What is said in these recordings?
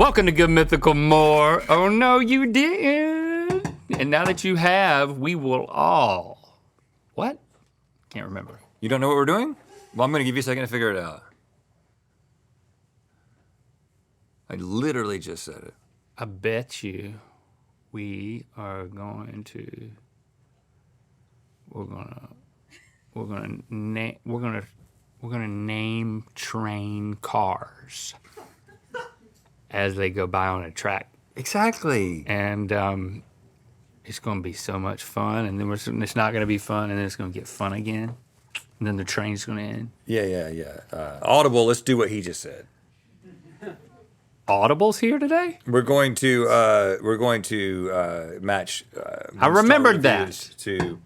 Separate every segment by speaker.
Speaker 1: Welcome to Good Mythical More. Oh no, you didn't. And now that you have, we will all. What? Can't remember.
Speaker 2: You don't know what we're doing? Well, I'm gonna give you a second to figure it out. I literally just said it.
Speaker 1: I bet you we are going to. We're gonna name train cars as they go by on a track.
Speaker 2: Exactly.
Speaker 1: And it's gonna be so much fun, and then it's not gonna be fun, and then it's gonna get fun again, and then the train's gonna end.
Speaker 2: Yeah. Audible, let's do what he just said.
Speaker 1: Audible's here today?
Speaker 2: We're going to match.
Speaker 1: I remembered that.
Speaker 2: To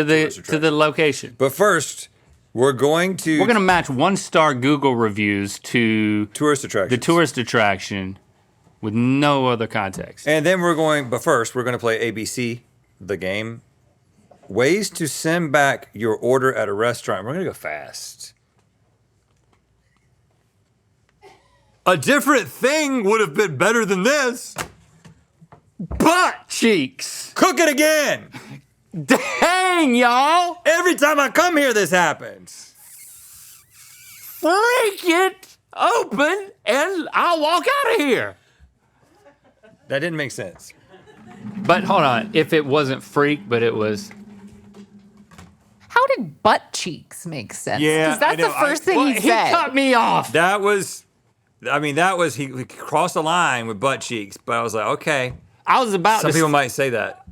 Speaker 1: the location.
Speaker 2: But first, we're gonna
Speaker 1: match 1-star Google reviews to
Speaker 2: tourist attractions.
Speaker 1: The tourist attraction with no other context.
Speaker 2: And then but first we're gonna play ABC, the game. Ways to send back your order at a restaurant. We're gonna go fast. A different thing would have been better than this.
Speaker 1: Butt cheeks.
Speaker 2: Cook it again.
Speaker 1: Dang, y'all.
Speaker 2: Every time I come here, this happens.
Speaker 1: Freak it open and I'll walk out of here.
Speaker 2: That didn't make sense.
Speaker 1: But hold on, if it wasn't freak, but it was.
Speaker 3: How did butt cheeks make sense?
Speaker 2: Yeah,
Speaker 3: because that's the first thing he said.
Speaker 1: He cut me off.
Speaker 2: He crossed the line with butt cheeks, but I was like, okay. Some people might say that.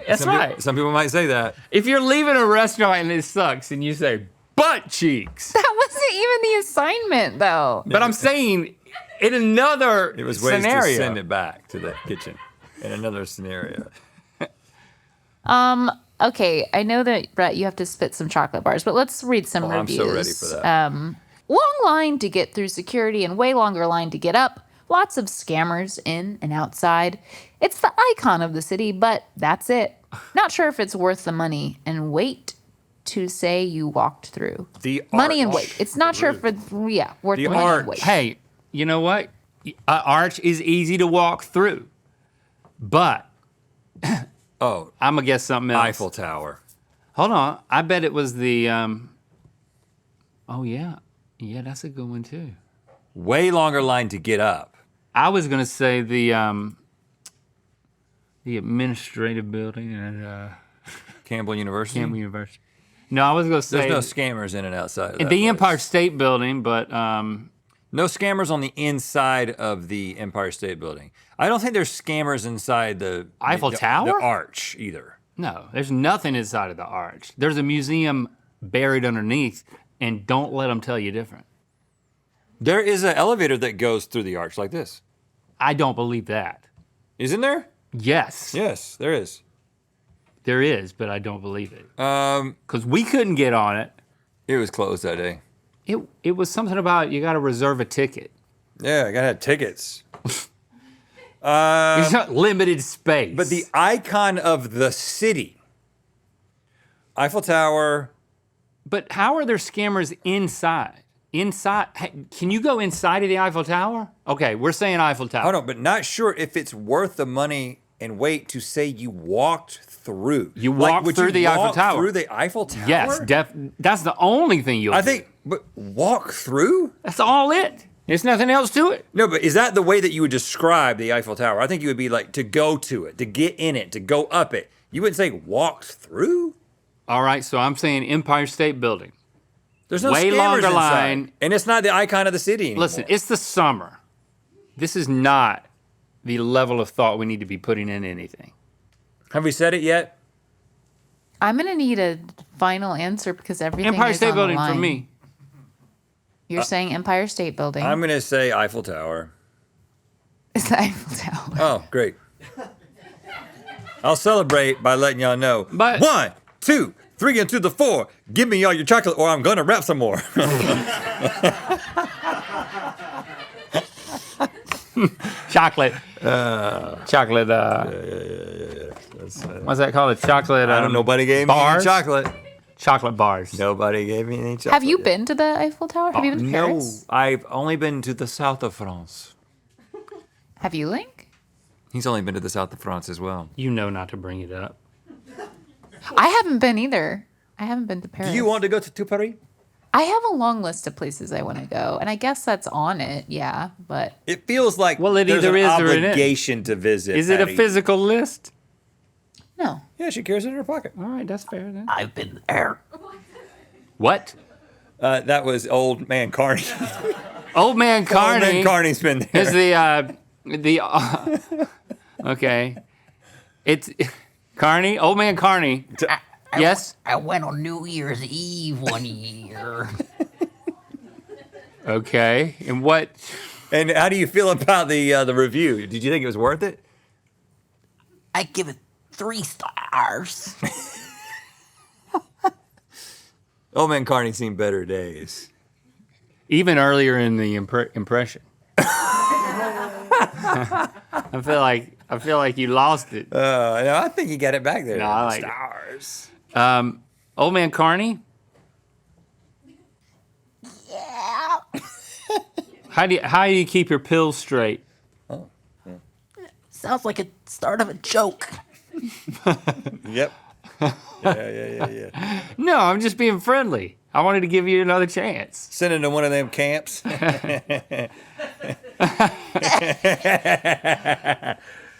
Speaker 1: That's right.
Speaker 2: Some people might say that.
Speaker 1: If you're leaving a restaurant and it sucks and you say butt cheeks.
Speaker 3: That wasn't even the assignment, though.
Speaker 1: But I'm saying in another
Speaker 2: It was ways
Speaker 1: scenario.
Speaker 2: to send it back to the kitchen in another scenario.
Speaker 3: Okay, I know that, Brett, you have to spit some chocolate bars, but let's read some reviews.
Speaker 2: I'm so ready for that.
Speaker 3: Long line to get through security and way longer line to get up. Lots of scammers in and outside. It's the icon of the city, but that's it. Not sure if it's worth the money and wait to say you walked through.
Speaker 2: The
Speaker 3: money and
Speaker 2: arch.
Speaker 3: wait. It's not sure if it's, worth
Speaker 2: The
Speaker 3: the money
Speaker 2: arch.
Speaker 3: and wait.
Speaker 1: Hey, you know what? An arch is easy to walk through. But
Speaker 2: Oh,
Speaker 1: I'm going to guess something else.
Speaker 2: Eiffel Tower.
Speaker 1: Hold on. I bet it was the, oh yeah. Yeah, that's a good one too.
Speaker 2: Way longer line to get up.
Speaker 1: I was going to say the administrative building at
Speaker 2: Campbell University.
Speaker 1: Campbell University. No, I was going to say.
Speaker 2: There's no scammers in and outside of that
Speaker 1: the
Speaker 2: place.
Speaker 1: Empire State Building, but
Speaker 2: No scammers on the inside of the Empire State Building. I don't think there's scammers inside the
Speaker 1: Eiffel Tower?
Speaker 2: The arch either.
Speaker 1: no, there's nothing inside of the arch. There's a museum buried underneath, and don't let them tell you different.
Speaker 2: There is an elevator that goes through the arch like this.
Speaker 1: I don't believe that.
Speaker 2: Isn't there?
Speaker 1: Yes,
Speaker 2: Yes, there is.
Speaker 1: there is, but I don't believe it. Because we couldn't get on it.
Speaker 2: It was closed that day.
Speaker 1: It was something about you got to reserve a ticket.
Speaker 2: Yeah, I gotta have tickets.
Speaker 1: It's not limited space.
Speaker 2: But the icon of the city, Eiffel Tower.
Speaker 1: But how are there scammers inside? Can you go inside of the Eiffel Tower? Okay, we're saying Eiffel Tower.
Speaker 2: Hold on, but not sure if it's worth the money and wait to say you walked through.
Speaker 1: You walked
Speaker 2: would
Speaker 1: through
Speaker 2: you
Speaker 1: the Eiffel
Speaker 2: walk
Speaker 1: Tower.
Speaker 2: Through the Eiffel Tower?
Speaker 1: Yes, that's the only thing you'll
Speaker 2: I
Speaker 1: do.
Speaker 2: think, but walk through?
Speaker 1: That's all it. There's nothing else to it.
Speaker 2: No, but is that the way that you would describe the Eiffel Tower? I think you would be like to go to it, to get in it, to go up it. You wouldn't say walked through?
Speaker 1: All right, so I'm saying Empire State Building.
Speaker 2: There's no
Speaker 1: Way
Speaker 2: scammers
Speaker 1: longer
Speaker 2: inside.
Speaker 1: line.
Speaker 2: And it's not the icon of the city anymore.
Speaker 1: Listen, it's the summer. This is not the level of thought we need to be putting in anything.
Speaker 2: Have we said it yet?
Speaker 3: I'm going to need a final answer because everything
Speaker 1: Empire
Speaker 3: is
Speaker 1: State
Speaker 3: on the
Speaker 1: Building for
Speaker 3: line.
Speaker 1: me.
Speaker 3: You're saying Empire State Building.
Speaker 2: I'm going to say Eiffel Tower.
Speaker 3: It's the Eiffel Tower.
Speaker 2: Oh, great. I'll celebrate by letting y'all know.
Speaker 1: But-
Speaker 2: 1, 2, 3, and to the 4. Give me all your chocolate or I'm going to rap some more.
Speaker 1: Chocolate. Chocolate. What's that called? A chocolate.
Speaker 2: I don't know. Nobody gave
Speaker 1: bars?
Speaker 2: me any chocolate.
Speaker 1: Chocolate bars.
Speaker 2: Nobody gave me any chocolate.
Speaker 3: Have you been to the Eiffel Tower? Have you been to
Speaker 2: No,
Speaker 3: Paris?
Speaker 2: I've only been to the south of France.
Speaker 3: Have you, Link?
Speaker 2: He's only been to the south of France as well.
Speaker 1: You know not to bring it up.
Speaker 3: I haven't been either. I haven't been to Paris.
Speaker 2: Do you want to go to Paris?
Speaker 3: I have a long list of places I want to go, and I guess that's on it, yeah, but...
Speaker 2: It feels like
Speaker 1: Well, it
Speaker 2: there's
Speaker 1: either
Speaker 2: an
Speaker 1: is or it isn't.
Speaker 2: obligation to visit.
Speaker 1: Is it a
Speaker 2: Patty.
Speaker 1: physical list?
Speaker 3: No.
Speaker 2: Yeah, she carries it in her pocket.
Speaker 1: All right, that's fair then.
Speaker 4: I've been there.
Speaker 1: What?
Speaker 2: That was old man Carney.
Speaker 1: Old man Carney.
Speaker 2: Old man Carney's been there.
Speaker 1: Is okay. It's Carney, old man Carney. Yes.
Speaker 4: I went on New Year's Eve one year.
Speaker 1: Okay. And what?
Speaker 2: And how do you feel about the review? Did you think it was worth it?
Speaker 4: I give it 3 stars.
Speaker 2: Old man Carney's seen better days.
Speaker 1: Even earlier in the impression. I feel like you lost it.
Speaker 2: No, I think you got it back there.
Speaker 1: No, I like it.
Speaker 2: stars.
Speaker 1: Old man Carney.
Speaker 4: Yeah.
Speaker 1: How do you keep your pills straight?
Speaker 4: Sounds like a start of a joke.
Speaker 2: Yep. Yeah.
Speaker 1: No, I'm just being friendly. I wanted to give you another chance.
Speaker 2: Send him to one of them camps. You know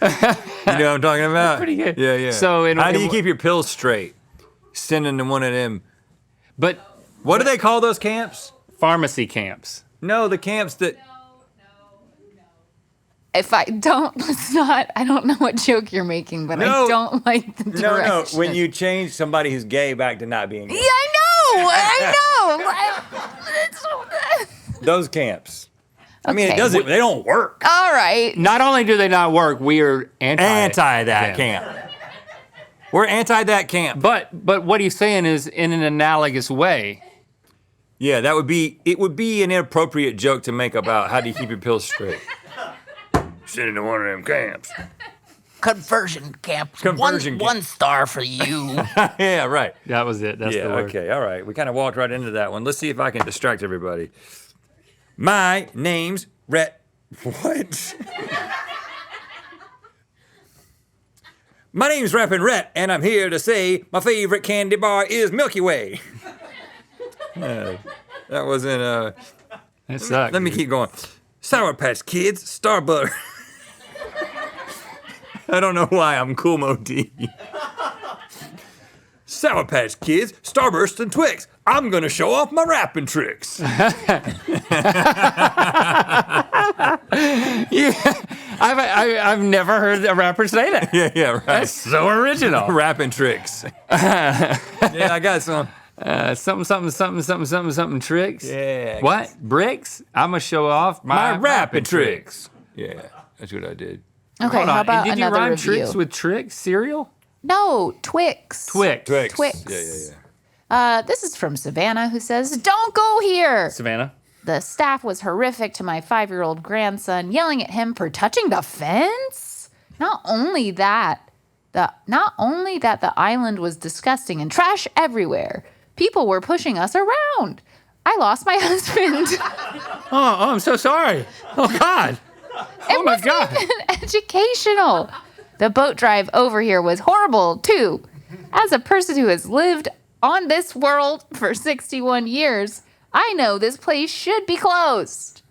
Speaker 2: what I'm talking about?
Speaker 1: Pretty good.
Speaker 2: Yeah.
Speaker 1: So
Speaker 2: how do you keep your pills straight? Send him to one of them.
Speaker 1: But
Speaker 2: What do they call those camps?
Speaker 1: pharmacy camps.
Speaker 2: No, the camps that.
Speaker 3: If I don't, I don't know what joke you're making, but
Speaker 2: No.
Speaker 3: I don't like the direction.
Speaker 2: No. When you change somebody who's gay back to not being gay.
Speaker 3: Yeah, I know.
Speaker 2: Those camps. I mean, it
Speaker 3: Okay.
Speaker 2: doesn't. They don't work.
Speaker 3: All right.
Speaker 1: Not only do they not work, we are
Speaker 2: Anti that
Speaker 1: them.
Speaker 2: camp. We're anti that camp.
Speaker 1: But what he's saying is in an analogous way.
Speaker 2: Yeah, it would be an inappropriate joke to make about how do you keep your pills straight. Send into one of them camps.
Speaker 4: Conversion camp.
Speaker 2: Conversion camp.
Speaker 4: 1 star for you.
Speaker 2: Yeah, right.
Speaker 1: That was it. That's
Speaker 2: Yeah,
Speaker 1: the word.
Speaker 2: okay, all right. We kind of walked right into that one. Let's see if I can distract everybody. My name's Rhett. What? My name's Rappin' Rhett, and I'm here to say my favorite candy bar is Milky Way. That wasn't,
Speaker 1: That sucks.
Speaker 2: let me keep going. Sour Patch Kids, Star Butter. I don't know why I'm Cool Mo D. Sour Patch Kids, Starburst, and Twix. I'm gonna show off my rapping tricks.
Speaker 1: I've never heard a rapper say that.
Speaker 2: Yeah, right.
Speaker 1: That's so original.
Speaker 2: Rapping tricks. Yeah, I got some.
Speaker 1: Something tricks.
Speaker 2: Yeah.
Speaker 1: What? Bricks? I'm gonna show off
Speaker 2: My rapping tricks. Yeah, that's what I did.
Speaker 3: Okay,
Speaker 1: Hold
Speaker 3: how
Speaker 1: on.
Speaker 3: about
Speaker 1: Did you
Speaker 3: another
Speaker 1: rhyme
Speaker 3: review?
Speaker 1: tricks with tricks? Cereal?
Speaker 3: No, Twix.
Speaker 1: Twix.
Speaker 3: Twix.
Speaker 2: Yeah.
Speaker 3: This is from Savannah, who says, "Don't go here."
Speaker 1: Savannah?
Speaker 3: The staff was horrific to my 5-year-old grandson, yelling at him for touching the fence. Not only that the island was disgusting and trash everywhere. People were pushing us around. I lost my husband.
Speaker 1: Oh, I'm so sorry. Oh, God. Oh, my God.
Speaker 3: Educational. The boat drive over here was horrible, too. As a person who has lived on this world for 61 years, I know this place should be closed.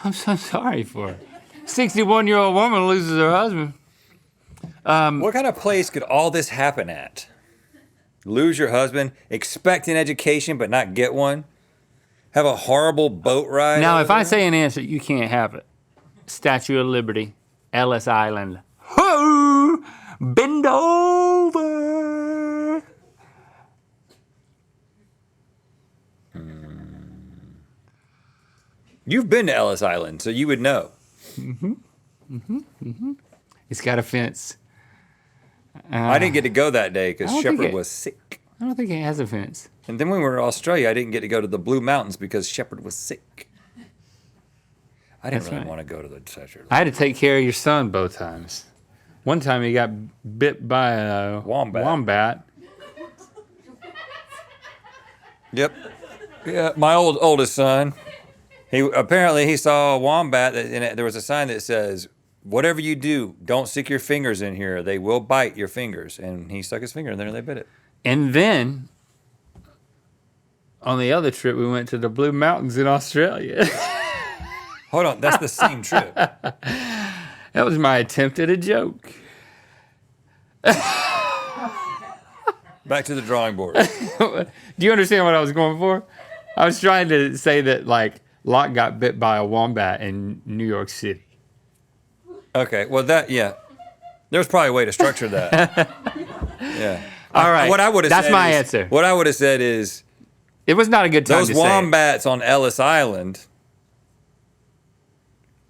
Speaker 1: I'm so sorry for it. 61-year-old woman loses her husband.
Speaker 2: What kind of place could all this happen at? Lose your husband, expect an education but not get one, have a horrible boat ride.
Speaker 1: Now, if
Speaker 2: over
Speaker 1: I
Speaker 2: there?
Speaker 1: say an answer, you can't have it. Statue of Liberty, Ellis Island. Ho! Bend over.
Speaker 2: You've been to Ellis Island, so you would know.
Speaker 1: It's got a fence.
Speaker 2: I didn't get to go that day because
Speaker 1: I don't think
Speaker 2: Shepard
Speaker 1: it-
Speaker 2: was sick.
Speaker 1: I don't think it has a fence.
Speaker 2: And then when we were in Australia, I didn't get to go to the Blue Mountains because Shepard was sick. I didn't
Speaker 1: That's
Speaker 2: really
Speaker 1: right.
Speaker 2: want to go to the Statue of
Speaker 1: I had to take care of your son both times. One time he got bit by a
Speaker 2: Wombat. Yep. Yeah, my oldest son. He saw a wombat, and there was a sign that says whatever you do, don't stick your fingers in here. They will bite your fingers. And he stuck his finger in there and they bit it.
Speaker 1: And then on the other trip, we went to the Blue Mountains in Australia.
Speaker 2: Hold on, that's the same trip.
Speaker 1: That was my attempt at a joke.
Speaker 2: Back to the drawing board.
Speaker 1: Do you understand what I was going for? I was trying to say that, like, Locke got bit by a wombat in New York City.
Speaker 2: Okay, well, there's probably a way to structure that. Yeah.
Speaker 1: All right.
Speaker 2: What I would have
Speaker 1: That's
Speaker 2: said
Speaker 1: my
Speaker 2: is,
Speaker 1: answer.
Speaker 2: What I would have said is,
Speaker 1: It was not a good time
Speaker 2: those
Speaker 1: to say it.
Speaker 2: wombats on Ellis Island.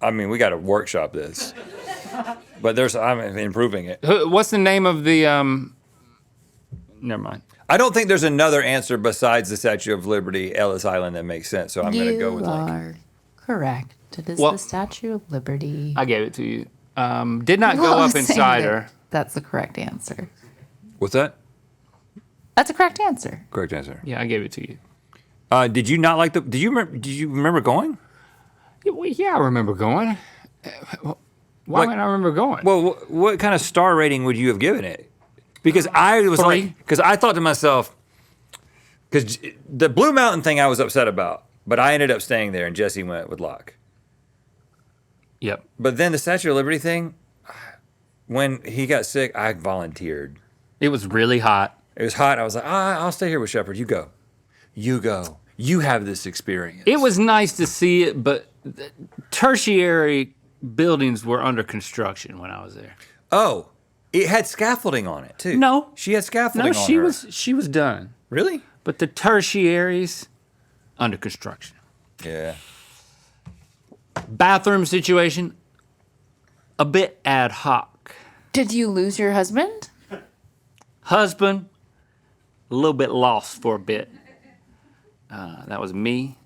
Speaker 2: I mean, we got to workshop this, but I'm improving it.
Speaker 1: What's the name of the? Never mind.
Speaker 2: I don't think there's another answer besides the Statue of Liberty, Ellis Island, that makes sense. So I'm going to go with
Speaker 3: You
Speaker 2: like.
Speaker 3: are correct. It is
Speaker 1: Well-
Speaker 3: the Statue of Liberty.
Speaker 1: I gave it to you. Did not go
Speaker 3: Well, I'm
Speaker 1: up
Speaker 3: saying
Speaker 1: inside
Speaker 3: that
Speaker 1: her.
Speaker 3: That's the correct answer.
Speaker 2: What's that?
Speaker 3: That's a correct answer.
Speaker 2: Correct answer.
Speaker 1: Yeah, I gave it to you.
Speaker 2: Did you not like the? Did you remember going?
Speaker 1: Yeah, I remember going. Why
Speaker 2: Like-
Speaker 1: would I remember going?
Speaker 2: Well, what kind of star rating would you have given it? Because I was
Speaker 1: 3.
Speaker 2: because I thought to myself, because the Blue Mountain thing I was upset about, but I ended up staying there, and Jesse went with Locke.
Speaker 1: Yep.
Speaker 2: But then the Statue of Liberty thing, when he got sick, I volunteered.
Speaker 1: It was really hot.
Speaker 2: It was hot. I was like, I'll stay here with Shepard. You go. You go. You have this experience.
Speaker 1: It was nice to see it, but the tertiary buildings were under construction when I was there.
Speaker 2: Oh, it had scaffolding on it too.
Speaker 1: No.
Speaker 2: She had scaffolding
Speaker 1: No,
Speaker 2: on
Speaker 1: she
Speaker 2: her.
Speaker 1: was done.
Speaker 2: Really?
Speaker 1: But the tertiaries under construction.
Speaker 2: Yeah.
Speaker 1: Bathroom situation, a bit ad hoc.
Speaker 3: Did you lose your husband?
Speaker 1: Husband, a little bit lost for a bit. That was me.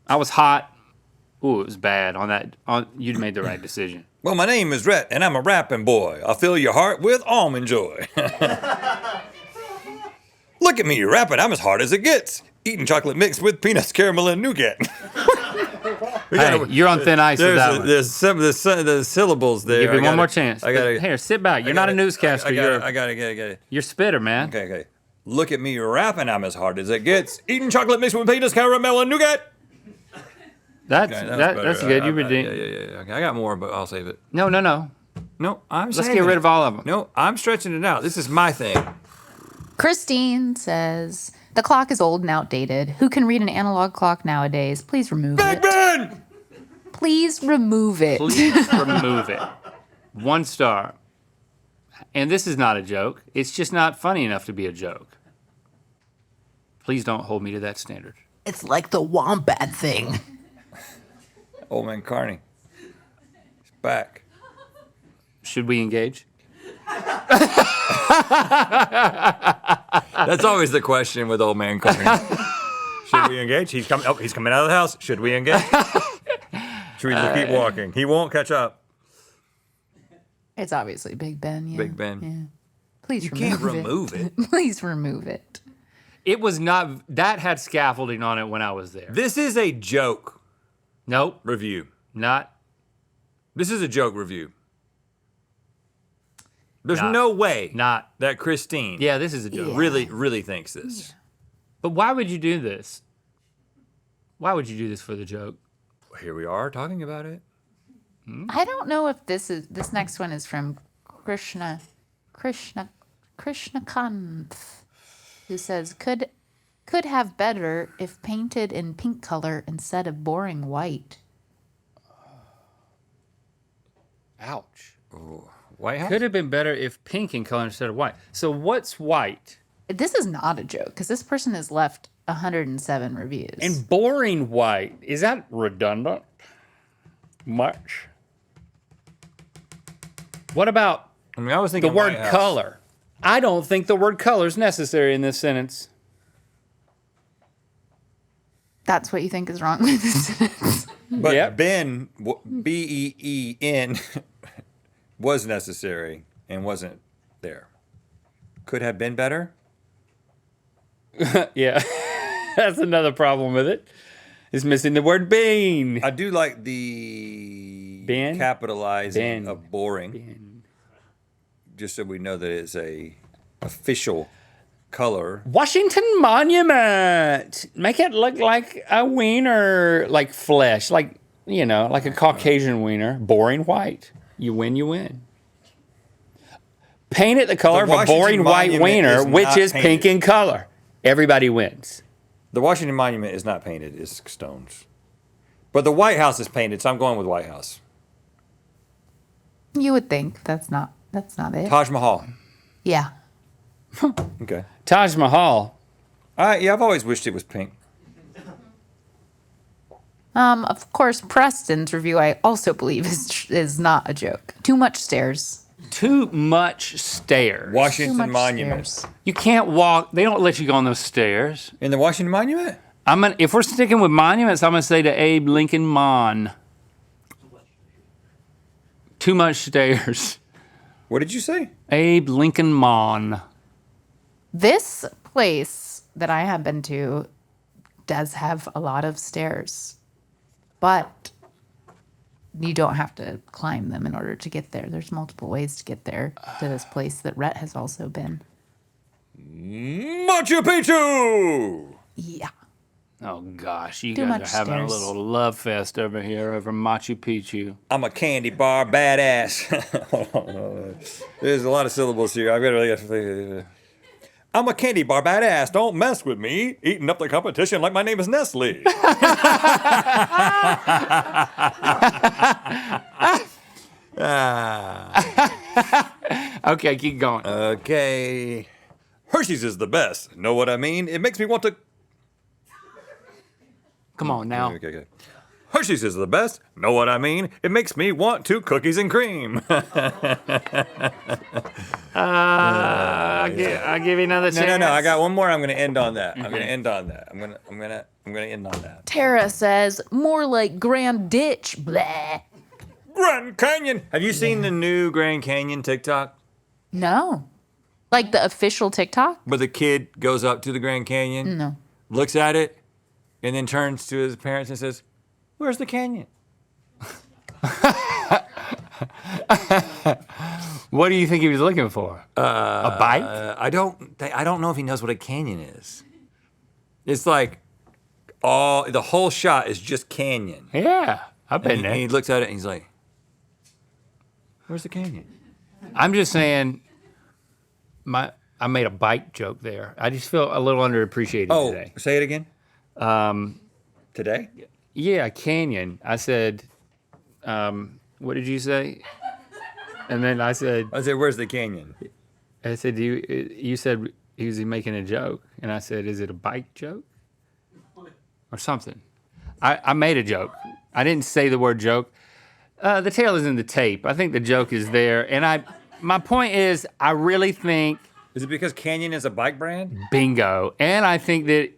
Speaker 1: I was hot. Ooh, it was bad. You'd made the right decision.
Speaker 2: Well, my name is Rhett, and I'm a rapping boy. I'll fill your heart with almond joy. Look at me rapping. I'm as hard as it gets. Eating chocolate mixed with peanuts, caramel, and nougat.
Speaker 1: Hey, you're on thin ice with that one.
Speaker 2: There's some of the syllables there.
Speaker 1: Give you
Speaker 2: I
Speaker 1: one
Speaker 2: gotta-
Speaker 1: more chance.
Speaker 2: I gotta,
Speaker 1: Here, sit back. You're not a newscaster.
Speaker 2: I gotta get it.
Speaker 1: You're spitter, man.
Speaker 2: Okay. Look at me rapping. I'm as hard as it gets. Eating chocolate mixed with peanuts, caramel, and nougat.
Speaker 1: That's
Speaker 2: Okay, that was
Speaker 1: that's
Speaker 2: better.
Speaker 1: good. You redeemed.
Speaker 2: Yeah. Okay, I got more, but I'll save it.
Speaker 1: No.
Speaker 2: No, I'm
Speaker 1: Let's
Speaker 2: saving
Speaker 1: get rid
Speaker 2: it.
Speaker 1: of all of them.
Speaker 2: No, I'm stretching it out. This is my thing.
Speaker 3: Christine says, the clock is old and outdated. Who can read an analog clock nowadays? Please remove
Speaker 2: Big
Speaker 3: it.
Speaker 2: Ben!
Speaker 3: Please remove it.
Speaker 1: Please remove it. 1 star. And this is not a joke. It's just not funny enough to be a joke. Please don't hold me to that standard.
Speaker 4: It's like the wombat thing.
Speaker 2: Old man Carney. He's back.
Speaker 1: Should we engage?
Speaker 2: That's always the question with old man Carney. Should we engage? He's coming out of the house. Should we engage? Should we just keep walking? He won't catch up.
Speaker 3: It's obviously Big Ben. Yeah.
Speaker 2: Big Ben.
Speaker 3: Yeah. Please
Speaker 2: Can't
Speaker 3: remove
Speaker 2: remove it.
Speaker 3: Please remove it.
Speaker 1: It was not. That had scaffolding on it when I was there.
Speaker 2: This is a joke
Speaker 1: Nope.
Speaker 2: review.
Speaker 1: Not.
Speaker 2: This is a joke review. There's
Speaker 1: Not.
Speaker 2: no way
Speaker 1: Not.
Speaker 2: that Christine
Speaker 1: Yeah, this is a joke.
Speaker 2: really thinks this.
Speaker 1: But why would you do this? Why would you do this for the joke?
Speaker 2: Here we are talking about it.
Speaker 3: I don't know if this next one is from Krishna Kanth, who says could have better if painted in pink color instead of boring white.
Speaker 1: Ouch.
Speaker 2: White House?
Speaker 1: Could have been better if pink in color instead of white. So what's white?
Speaker 3: This is not a joke because this person has left 107 reviews.
Speaker 1: And boring white. Is that redundant? Much. What about
Speaker 2: I mean, I was
Speaker 1: the
Speaker 2: thinking
Speaker 1: word
Speaker 2: White House.
Speaker 1: color? I don't think the word color is necessary in this sentence.
Speaker 3: That's what you think is wrong with this sentence.
Speaker 2: But
Speaker 1: Yep.
Speaker 2: Ben, Ben, was necessary and wasn't there. Could have been better.
Speaker 1: Yeah. That's another problem with it. It's missing the word bean.
Speaker 2: I do like the
Speaker 1: Ben?
Speaker 2: capitalizing
Speaker 1: Ben.
Speaker 2: of boring, just so we know that it's a official color.
Speaker 1: Washington Monument. Make it look like a wiener, like flesh, like, like a Caucasian wiener. Boring white. You win, you win. Paint it the color of a
Speaker 2: Washington
Speaker 1: boring white
Speaker 2: Monument
Speaker 1: wiener,
Speaker 2: is
Speaker 1: which
Speaker 2: not
Speaker 1: is pink
Speaker 2: painted.
Speaker 1: in color. Everybody wins.
Speaker 2: The Washington Monument is not painted; it's stones. But the White House is painted, so I'm going with White House.
Speaker 3: You would think that's not it.
Speaker 2: Taj Mahal.
Speaker 3: Yeah.
Speaker 2: Okay.
Speaker 1: Taj Mahal.
Speaker 2: Yeah, I've always wished it was pink.
Speaker 3: Of course, Preston's review I also believe is not a joke. Too much stairs.
Speaker 1: Too much stairs.
Speaker 3: Too
Speaker 2: Washington
Speaker 3: much
Speaker 2: Monument.
Speaker 3: stairs.
Speaker 1: You can't walk. They don't let you go on those stairs.
Speaker 2: In the Washington Monument?
Speaker 1: If we're sticking with monuments, I'm gonna say to Abe Lincoln Mon. Too much stairs.
Speaker 2: What did you say?
Speaker 1: Abe Lincoln Mon.
Speaker 3: This place that I have been to does have a lot of stairs, but you don't have to climb them in order to get there. There's multiple ways to get there to this place that Rhett has also been.
Speaker 2: Machu Picchu!
Speaker 3: Yeah.
Speaker 1: Oh gosh, you
Speaker 3: Too
Speaker 1: guys
Speaker 3: much
Speaker 1: are having a
Speaker 3: stairs.
Speaker 1: little love fest over here over Machu Picchu.
Speaker 2: I'm a candy bar badass. Hold on. There's a lot of syllables here. I've got to really. I'm a candy bar badass. Don't mess with me. Eating up the competition like my name is Nestle.
Speaker 1: Okay, keep going.
Speaker 2: Okay. Hershey's is the best. Know what I mean? It makes me want to.
Speaker 1: Come on now.
Speaker 2: Okay. Hershey's is the best. Know what I mean? It makes me want to cookies and cream.
Speaker 1: I'll give you another chance.
Speaker 2: No. I got one more. I'm going to end on that. I'm going to end on that. I'm going to end on that.
Speaker 3: Tara says, more like Grand Ditch. Blah.
Speaker 2: Grand Canyon. Have you seen the new Grand Canyon TikTok?
Speaker 3: No. Like the official TikTok?
Speaker 2: Where the kid goes up to the Grand Canyon,
Speaker 3: No.
Speaker 2: looks at it, and then turns to his parents and says, "Where's the canyon?"
Speaker 1: What do you think he was looking for? A bike?
Speaker 2: I don't know if he knows what a canyon is. It's like the whole shot is just canyon.
Speaker 1: Yeah, I've been
Speaker 2: And he
Speaker 1: there.
Speaker 2: looks at it and he's like, "Where's the canyon?"
Speaker 1: I'm just saying, I made a bike joke there. I just feel a little underappreciated
Speaker 2: Oh,
Speaker 1: today.
Speaker 2: say it again. Today?
Speaker 1: Yeah, canyon. I said, what did you say? And then I said,
Speaker 2: "Where's the canyon?"
Speaker 1: you said, is he making a joke? And I said, is it a bike joke? Or something. I made a joke. I didn't say the word joke. The tail is in the tape. I think the joke is there. And my point is, I really think
Speaker 2: Is it because Canyon is a bike brand?
Speaker 1: bingo. And I think that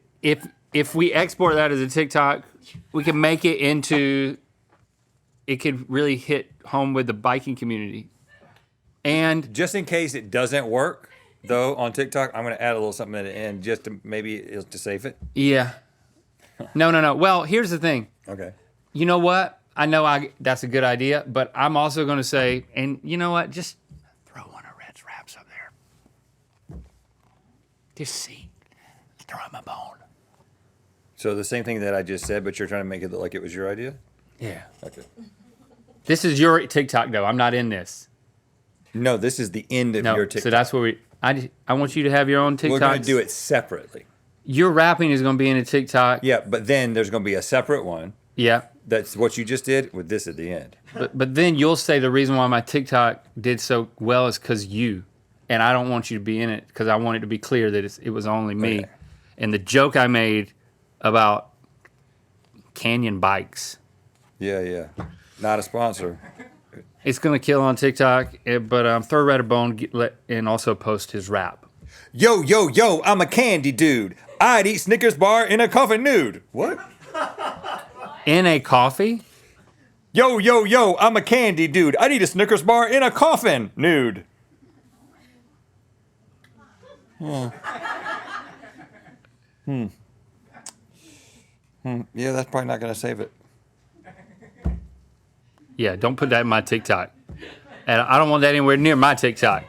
Speaker 1: if we export that as a TikTok, we can make it into, it could really hit home with the biking community. And
Speaker 2: Just in case it doesn't work, though, on TikTok, I'm going to add a little something at the end just to maybe to save it.
Speaker 1: yeah. No. Well, here's the thing.
Speaker 2: Okay.
Speaker 1: You know what? I know that's a good idea, but I'm also going to say, and you know what? Just throw one of Red's raps up there. Just see. Throw him a bone.
Speaker 2: So the same thing that I just said, but you're trying to make it look like it was your idea?
Speaker 1: Yeah.
Speaker 2: Okay.
Speaker 1: This is your TikTok, though. I'm not in this.
Speaker 2: No, this is the end of
Speaker 1: No.
Speaker 2: your TikTok.
Speaker 1: So that's where I want you to have your own TikTok.
Speaker 2: We're going to do it separately.
Speaker 1: Your rapping is going to be in a TikTok.
Speaker 2: Yeah, but then there's going to be a separate one.
Speaker 1: Yeah.
Speaker 2: That's what you just did with this at the end.
Speaker 1: But then you'll say the reason why my TikTok did so well is because you. And I don't want you to be in it because I want it to be clear that it was only me.
Speaker 2: Okay.
Speaker 1: And the joke I made about Canyon bikes,
Speaker 2: Yeah. Not a sponsor.
Speaker 1: it's going to kill on TikTok. But throw Red a bone and also post his rap.
Speaker 2: Yo, I'm a candy dude. I'd eat Snickers bar in a coffin nude. What?
Speaker 1: In a coffee?
Speaker 2: Yo, I'm a candy dude. I'd eat a Snickers bar in a coffin nude. Yeah, that's probably not gonna save it.
Speaker 1: Yeah, don't put that in my TikTok. And I don't want that anywhere near my TikTok.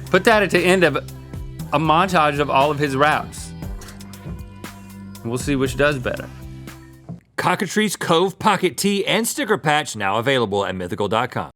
Speaker 1: Put that at the end of a montage of all of his routes. We'll see which does better.
Speaker 2: Cockatrice Cove Pocket Tee and Sticker Patch now available at mythical.com.